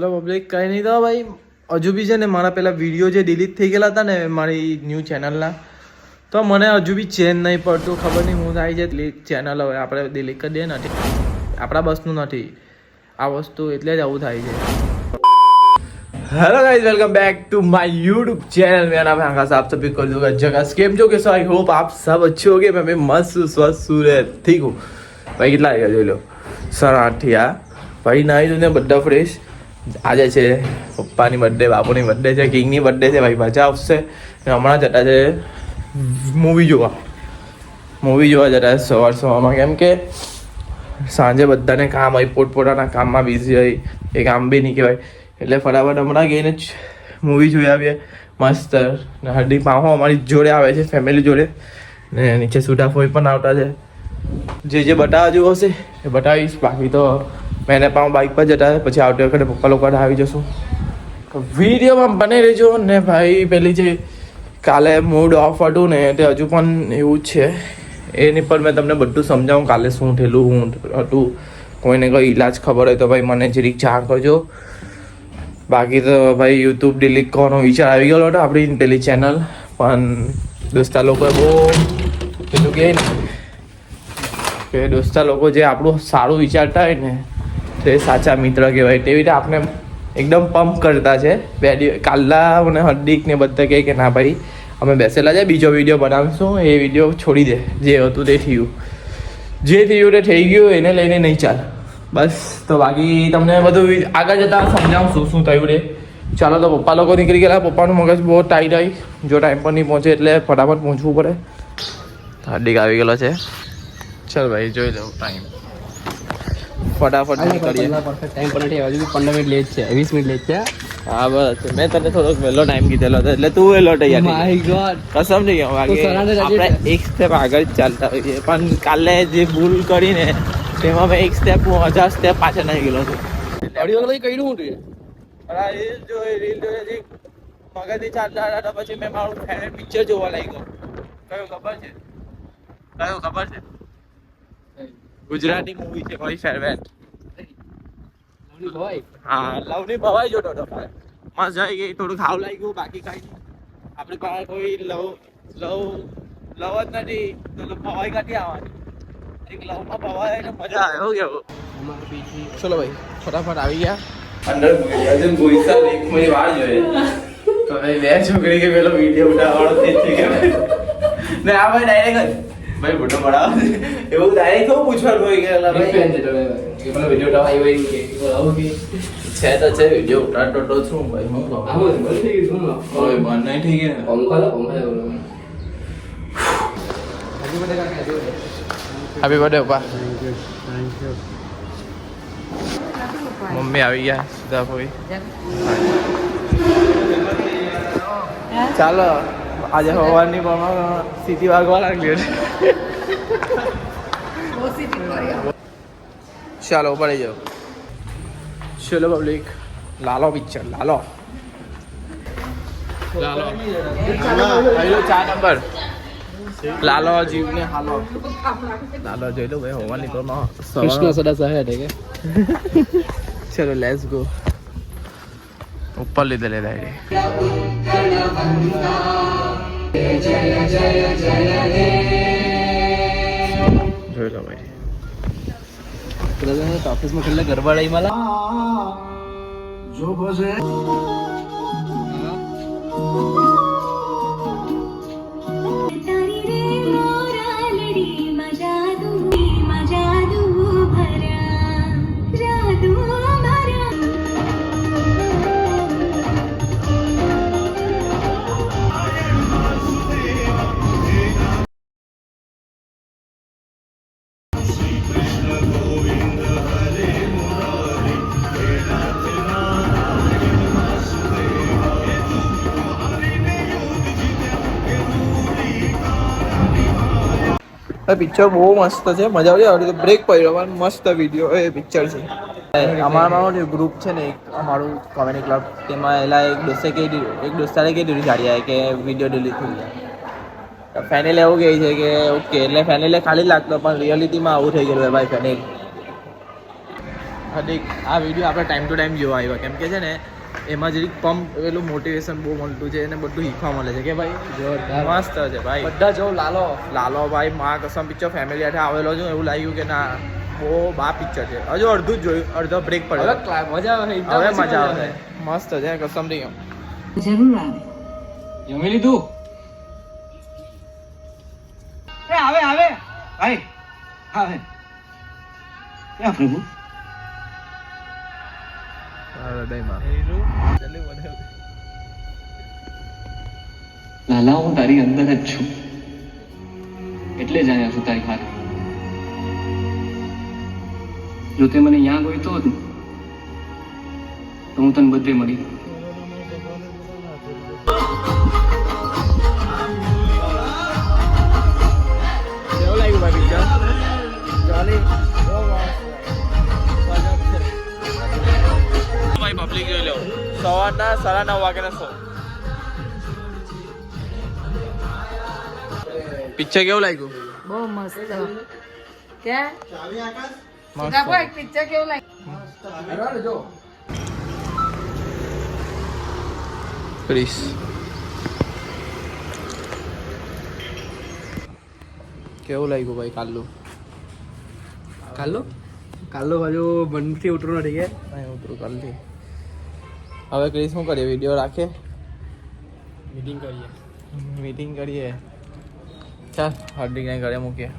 Public કંઈ નહીં તો ભાઈ હજુ બી છે ને મારા પેલા વિડીયો જે ડિલીટ થઈ ગયેલા હતા ને મારી ન્યૂ ચેનલના તો મને હજુ બી ચેન નહીં પડતું ખબર નહીં હું થાય છે ચેનલ હવે આપણે ડિલીટ કરી દઈએ નથી આપણા બસનું નથી આ વસ્તુ એટલે જ આવું થાય છે. Hello guys welcome back to my YouTube channel. मेरा नाम है आकाश. आप सभी को लोग जगह स्केम जो के सो आई होप आप सब अच्छे होंगे. मैं मस्त स्वस्थ सूरत ठीक हूँ भाई. कितना आएगा જોઈ લો 8:30 આ ભાઈ નાઈ ધોઈને બધા ફ્રેશ. આજે છે પપ્પાની બર્થડે, બાપુની બર્થડે છે, કિંગની બર્થડે છે. ભાઈ મજા આવશે. હમણાં જતા છે મૂવી જોવા જતા સવારમાં કેમ કે સાંજે બધાને કામ હોય, પોતપોતાના કામમાં બિઝી હોય. એ કામ બી નહીં કહેવાય એટલે ફટાફટ હમણાં ગઈને જ મૂવી જોઈ આવીએ મસ્ત. હાર્દિક પાહો અમારી જોડે આવે છે, ફેમિલી જોડે ને નીચે સુટાફોઈ પણ આવતા છે. જે બતાવવા જેવું હશે એ બતાવીશ. બાકી તો મેને પાઉં બાઇક પર જતા પછી આવતી વખતે પપ્પા લોકો આવી જશું. વિડીયોમાં બને રહેજો ને ભાઈ. પેલી જે કાલે મૂડ ઓફ હતું ને તે હજુ પણ એવું જ છે. એની પર મેં તમને બધું સમજાવું કાલે શું થયેલું હું હતું. કોઈને કોઈ ઈલાજ ખબર હોય તો ભાઈ મને જરીક જાણ કરજો. બાકી તો ભાઈ યુટ્યુબ ડિલીટ કરવાનો વિચાર આવી ગયો હતો આપણી પેલી ચેનલ. પણ દોસ્તા લોકોએ બહુ પેલું કહે ને કે દોસ્તા લોકો જે આપણું સારું વિચારતા હોય ને તે સાચા મિત્ર કહેવાય. તેવી રીતે આપણે એકદમ પંપ કરતા છે. કાલના મને હાર્દિક ને બધા કહે કે ના ભાઈ અમે બેસેલા છે, બીજો વિડીયો બનાવીશું. એ વિડીયો છોડી દે, જે હતું તે થયું, જે થયું તે થઈ ગયું, એને લઈને નહીં ચાલ બસ. તો બાકી તમને બધું આગળ જતાં સમજાવું શું થયું રે. ચાલો તો પપ્પા લોકો નીકળી ગયેલા. પપ્પાનું મગજ બહુ ટાઈટ આવી. જો ટાઈમ પર નહીં પહોંચે એટલે ફટાફટ પહોંચવું પડે. હાર્દિક આવી ગયેલો છે. ચાલ ભાઈ જોઈ લઉં ટાઈમ ફટાફટ નીકળીએ. પરફેક્ટ ટાઈમ પર નથી, હજુ 15 મિનિટ લેટ છે, 20 મિનિટ લેટ છે. હા બસ મેં તને થોડોક વહેલો ટાઈમ કીધેલો હતો એટલે તું વહેલો તૈયાર માય ગોડ કસમ નહીં આપણે એક સ્ટેપ આગળ ચાલતા હોઈએ. પણ કાલે જે ભૂલ કરીને તેમાં મેં એક સ્ટેપ 1000 સ્ટેપ પાછળ નહીં ગયેલો છું. અડી વગર કઈ હું તું રીલ મગજથી ચાલતા હતા પછી મેં મારું ફેવરેટ પિક્ચર જોવા લાગ્યો. કયું ખબર છે? ગુજરાતી મૂવી છે મારી ફેવરેટ. હા લવની ભવાઈ જોતો હતો. મસ્ત જાય ગઈ. થોડું ખાવ લાગ્યું, બાકી કઈ નહીં. આપણી પાસે કોઈ લવ જ નથી તો ભવાઈ કાઢી આવવાની. એક લવમાં ભવાઈ એટલે મજા આવે. એવું કેવું? ચલો ભાઈ ફટાફટ આવી ગયા અંદર. ગોઈસા લેકમાં વાર જોઈએ તો બે છોકરી કે પેલો વિડીયો ઉઠાવવાનો તે થઈ ગયો ને આ ભાઈ ડાયરેક્ટ ભાઈ ફોટો પડાવ એવું ડાયરેક્ટ કેવું પૂછવાનું હોય કે ભાઈ પેલો વિડીયો ઉઠાવ આવ્યો એવું કે આવું કે છે તો છે વિડીયો ઉતારતો તો છું ભાઈ. હું આવું બંધ થઈ ગયું ને ઓય બંધ નહીં થઈ ગયા. હેપી બર્થડે પપ્પા. મમ્મી આવી ગયા સીધા ભાઈ. ચાલો આજે સવારની પણ સીધી વાગવા લાગ્યો છે. ચાલો પડી જાઓ. ચલો public Lalo picture Lalo 4 number Lalo જીવને હાલો લાલો જોઈ લો ભાઈ. હોવાની તો કૃષ્ણ સદા સહાય છે કે ચલો લેટ્સ ગો. ઉપર લીધે લે જોઈ લો ભાઈ. ઓફિસમાં કેટલા ગરબા લઈ માલા જો બસે પિક્ચર બહુ મસ્ત છે. મજા આવી. તો બ્રેક પડ્યો પણ મસ્ત વિડીયો એ પિક્ચર છે. અમારામાં ગ્રુપ છે ને એક અમારું કોમેડી ક્લબ, તેમાં એલા એક દોસ્તારે કહી દીધું ગાડી કે વિડીયો ડિલીટ થઈ ગયા. ફેનિલ એવું કહે છે કે ઓકે એટલે ફેનિલે ખાલી લાગતો પણ રિયાલિટીમાં આવું થઈ ગયેલું ભાઈ. ફેનિલ હાર્દિક આ વિડીયો આપણે ટાઈમ ટુ ટાઈમ જોવા આવ્યા કેમ કે છે ને એમાં જરીક પંપ પેલું મોટિવેશન બહુ મળતું છે અને બધું શીખવા મળે છે કે ભાઈ જોરદાર મસ્ત છે ભાઈ બધા જો લાલો ભાઈ મા કસમ પિક્ચર ફેમિલી હાથે આવેલો છું એવું લાગ્યું કે ના બહુ બા પિક્ચર છે હજુ અડધું જ જોયું અડધો બ્રેક પડ્યો મજા આવે હવે મજા આવે મસ્ત છે કસમ થી જરૂર આવે જમી લીધું આવે ભાઈ આવે ક્યાં પ્રભુ હૃદયમાં લાલા હું તારી અંદર જ છું એટલે જ આવ્યા છું તારી હારે જો તે મને યાં ગોઈતો હોત ને તો હું તને બધે મળી કેવું લાગ્યું ભાઈ પિક્ચર ચાલી ભાઈ પબ્લિક જોઈ લો સવારના 9:30 વાગ્યાના શો પિક્ચર કેવું લાગ્યું બહુ મસ્ત ક્યાં મસ્ત એક પિક્ચર કેવું લાગ્યું ક્રિસ કેવું લાગ્યું ભાઈ કાલો બાજુ બંધથી ઉતરું નથી કે નહીં ઉતરું કાલથી હવે ક્રિસ શું કરીએ વિડીયો રાખીએ મીટિંગ કરીએ ચાલ હાર્દિકના ઘરે મૂકીએ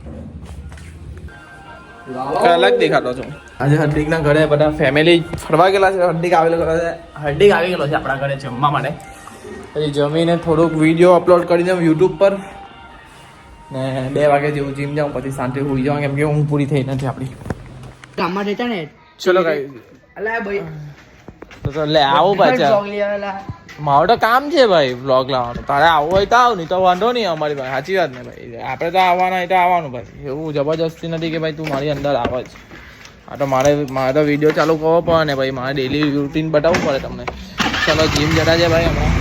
અલગ દેખાતો છું આજે હાર્દિકના ઘરે બધા ફેમિલી ફરવા ગયેલા છે હાર્દિક આવી ગયેલો છે આપણા ઘરે જમવા માટે પછી જમીને થોડુંક વિડીયો અપલોડ કરી દઉં યુટ્યુબ પર ને 2 વાગે જેવું જીમ જાઉં પછી શાંતિ હોઈ જાઉં કેમ કે ઊંઘ પૂરી થઈ નથી આપણી ગામમાં રહેતા ને ચલો કઈ અલા ભાઈ તો લે આવું પાછા મારું તો કામ છે ભાઈ વ્લોગ લાવવાનું તારે આવવું હોય તો આવ નહીં તો વાંધો નહીં અમારી પાસે સાચી વાત ને ભાઈ આપણે તો આવવાના હોય તો આવવાનું ભાઈ એવું જબરજસ્તી નથી કે ભાઈ તું મારી અંદર આવે જ આ તો મારે તો વિડીયો ચાલુ કરવો પડે ને ભાઈ મારે ડેલી રૂટીન બતાવવું પડે તમને ચલો જીમ જતા છે ભાઈ હમણાં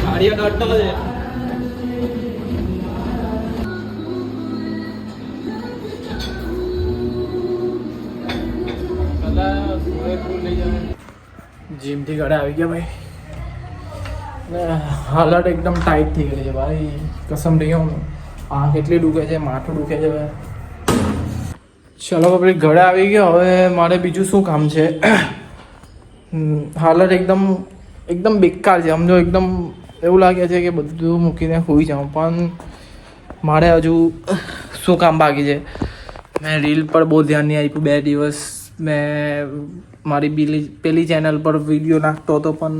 ગાડીઓ દોડતો છે જીમથી ઘરે આવી ગયા ભાઈ હાલત એકદમ ટાઈટ થઈ ગઈ છે ભાઈ કસમ થઈ ગયો આંખ એટલી દુખે છે માથું દુખે છે ચલો આપણે ઘરે આવી ગયો હવે મારે બીજું શું કામ છે હાલત એકદમ બેકાર છે સમજો એકદમ એવું લાગે છે કે બધું મૂકીને સૂઈ જાઉં પણ મારે હજુ શું કામ બાકી છે મેં રીલ પર બહુ ધ્યાન નહીં આપ્યું 2 દિવસ મેં મારી પેલી ચેનલ પર વિડીયો નાખતો હતો પણ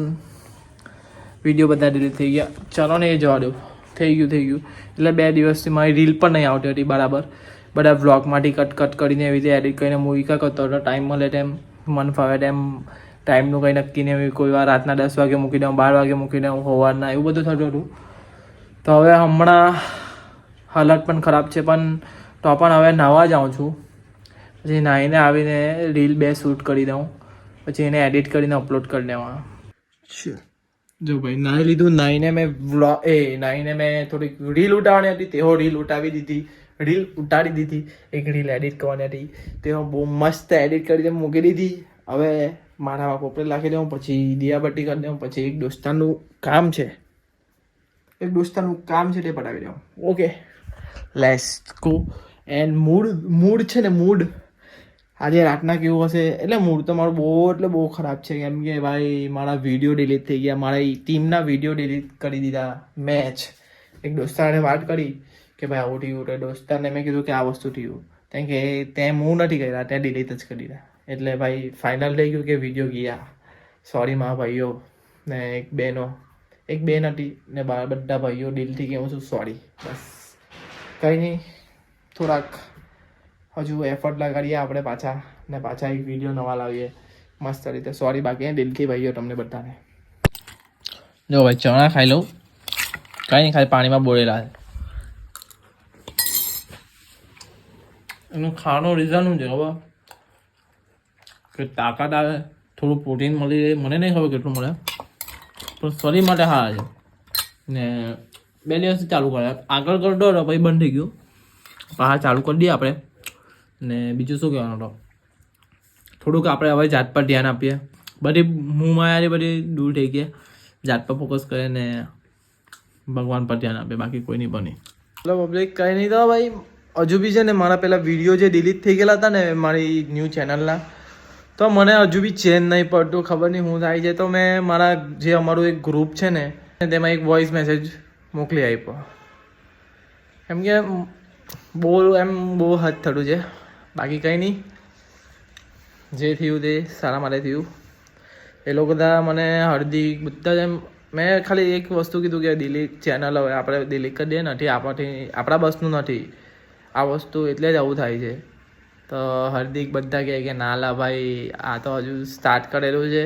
વિડીયો બધા ડિલીટ થઈ ગયા ચાલો ને એ જવા દો થઈ ગયું એટલે 2 દિવસથી મારી રીલ પણ નહીં આવતી હતી બરાબર બધા વ્લોગમાંથી કટ કરીને એવી રીતે એડિટ કરીને મૂવી કરતો હતો ટાઈમ મળે તેમ મન ફાવે તેમ ટાઈમનું કંઈ નક્કી નહીં હોય કોઈ વાર રાતના 10 વાગે મૂકી દઉં 12 વાગે મૂકી દઉં સવારના એવું બધું થતું હતું તો હવે હમણાં હાલત પણ ખરાબ છે પણ તો પણ હવે નાહવા જાઉં છું પછી નાહીને આવીને રીલ 2 શૂટ કરી દઉં પછી એને એડિટ કરીને અપલોડ કરી દેવા જો ભાઈ નાહી લીધું નાહીને મેં થોડીક રીલ ઉતારવાની હતી તેઓ રીલ ઉતારી દીધી એક રીલ એડિટ કરવાની હતી તેઓ બહુ મસ્ત એડિટ કરીને મૂકી દીધી હવે મારા પોપડે નાખી દઉં પછી દિયાબત્તી કરી દઉં પછી એક દોસ્તારનું કામ છે તે પટાવી દઉં okay let's go and mood છે ને મૂડ આજે રાતના કેવું હશે એટલે મૂડ તો મારું બહુ ખરાબ છે કેમ કે ભાઈ મારા વિડીયો ડિલીટ થઈ ગયા મારી ટીમના વિડીયો ડિલીટ કરી દીધા મેચ એક દોસ્તારને વાત કરી કે ભાઈ આવું થયું તો દોસ્તારને મેં કીધું કે આ વસ્તુ થયું કારણ કે ત્યાં મૂવ નથી કર્યા ત્યાં ડિલીટ જ કરી દીધા એટલે ભાઈ ફાઇનલ થઈ ગયું કે વિડીયો ગયા સોરી મારા ભાઈઓ ને એક બેન હતી ને બધા ભાઈઓ દિલથી કહું છું સોરી બસ કંઈ નહીં થોડાક હજુ એફર્ટ લગાડીએ આપણે પાછા એક વિડીયો નવા લાવીએ મસ્ત રીતે સોરી બાકી દિલથી ભાઈઓ તમને બધાને જો ભાઈ ચણા ખાઈ લઉં કાંઈ નહીં ખાલી પાણીમાં બોળેલા છે એનું ખાવાનું રીઝન શું છે ખબર કે તાકાત આવે થોડું પ્રોટીન મળી રહે મને નહીં ખબર કેટલું મળે પણ શરીર માટે સારા છે ને 2 દિવસથી ચાલુ કરે આગળ કરતો હતો પછી બંધ થઈ ગયું હા ચાલુ કરી દઈએ આપણે. ને બીજું શું કહેવાનું હતો, થોડુંક આપણે હવે જાત પર ધ્યાન આપીએ. બધી મૂંમાયારી બધી દૂર થઈ ગઈ, જાત પર ફોકસ કરે ને ભગવાન પર ધ્યાન આપે, બાકી કોઈ નહીં બને. ચલો પબ્લિક કંઈ નહીં. તો ભાઈ હજુ બી છે ને મારા પેલા વિડીયો જે ડિલીટ થઈ ગયેલા હતા ને મારી ન્યૂ ચેનલના, તો મને હજુ બી ચેન નહીં પડતું, ખબર નહીં શું થાય છે. તો મેં મારા જે અમારું એક ગ્રુપ છે ને તેમાં એક વોઇસ મેસેજ મોકલી આપ્યો. કેમ કે બહુ હદ થતું છે, બાકી કંઈ નહીં, જે થયું તે સારા માટે થયું. એ લોકો બધા મને હળદી બધા જ એમ, મેં ખાલી એક વસ્તુ કીધું કે ડિલીટ ચેનલ હવે આપણે ડિલીટ કરી દઈએ, નથી આપણા બસનું નથી આ વસ્તુ, એટલે જ આવું થાય છે. તો હાર્દિક બધા કહે કે ના લા ભાઈ, આ તો હજુ સ્ટાર્ટ કરેલું છે,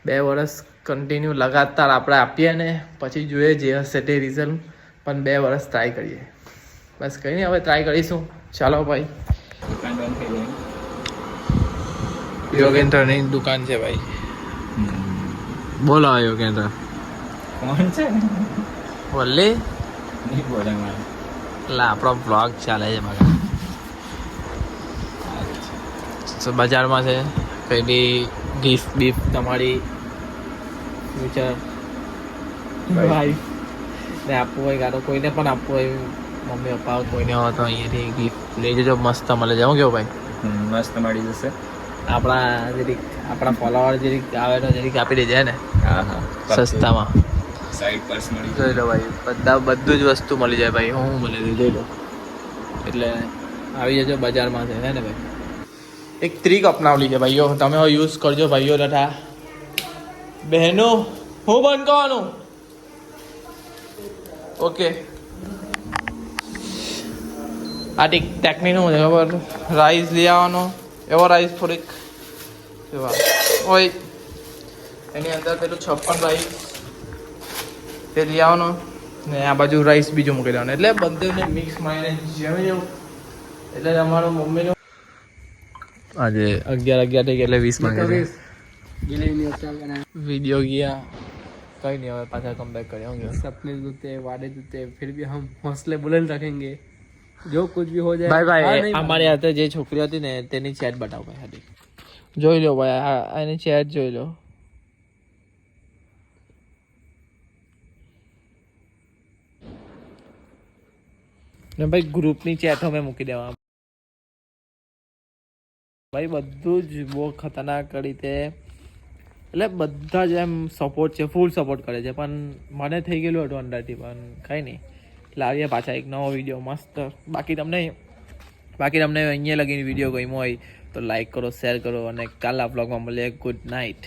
2 વર્ષ કન્ટિન્યુ લગાતાર આપણે આપીએ ને પછી જોઈએ જે હશે તે રિઝલ્ટ, પણ 2 વર્ષ ટ્રાય કરીએ. બસ કંઈ નહીં, હવે ટ્રાય કરીશું. ચાલો ભાઈ. યોગેન્દ્રની દુકાન છે ભાઈ. બોલો યોગેન્દ્ર. કોણ છે? બોલે નહીં બોલે મારે. એટલે આપણો બ્લોગ ચાલે છે મગા. બજારમાં છે, કંઈ બી ગિફ્ટ બીફ્ટ તમારી ફ્યુચર ભાઈ ને આપવું હોય, કાં તો કોઈને પણ આપવું હોય, મમ્મી પપ્પા કોઈને હોય તો અહીંયાથી ગિફ્ટ લઈ જજો, મસ્ત મળે છે. હું કેવું ભાઈ? મસ્ત મળી જશે. આપણા ફોલોવર જરીક આવે તો જરીક આપી દેજે ને. હા હા, સસ્તામાં સાઈડ પર્સ મળી જોઈ લો ભાઈ, બધું જ વસ્તુ મળી જાય ભાઈ. હું મળે જોઈ લો, એટલે આવી જજો બજારમાં છે ને ભાઈ. એક ટ્રીક અપનાવલી છે ભાઈઓ, તમે યુઝ કરજો ભાઈઓ તથા બહેનો. હું બંધ કરવાનું? ઓકે, આ ટેકનિક શું છે ખબર? રાઈસ લઈ આવવાનો, એવો રાઈસ થોડીક એવા હોય, એની અંદર પેલું 56 રાઈસ તે લઈ આવવાનો ને આ બાજુ રાઈસ બીજું મૂકી દેવાનું, એટલે બધુંને મિક્સ મારીને જમી જવું. એટલે તમારો મમ્મીનો આજે 11 થઈ ગયા, એટલે 20 માંગે છે. वीडियो किया, कहीं नहीं हुआ, पाछा कम बैक करेंगे. सपने जूते वादे जूते फिर भी हम हौसले बुलंद रखेंगे, जो कुछ भी हो जाए. भाई भाई हमारे हाथे જે છોકરી હતી ને તેની ચેટ બતાવો ભાઈ, હાડી જોઈ લો ભાઈ, આની ચેટ જોઈ લો. ને ભાઈ ગ્રુપની ચેટ અમે મૂકી દેવા ભાઈ, બધું જ બહુ ખતરનાક રીતે, એટલે બધા જ એમ સપોર્ટ છે, ફૂલ સપોર્ટ કરે છે. પણ મને થઈ ગયેલું હતું અંદરથી, પણ કંઈ નહીં, લાવીએ પાછા એક નવો વિડીયો મસ્ત. બાકી તમને અહીંયા લગીને વિડીયો ગમ્યો હોય તો લાઈક કરો, શેર કરો, અને કાલના બ્લોગમાં મળીએ. Good night.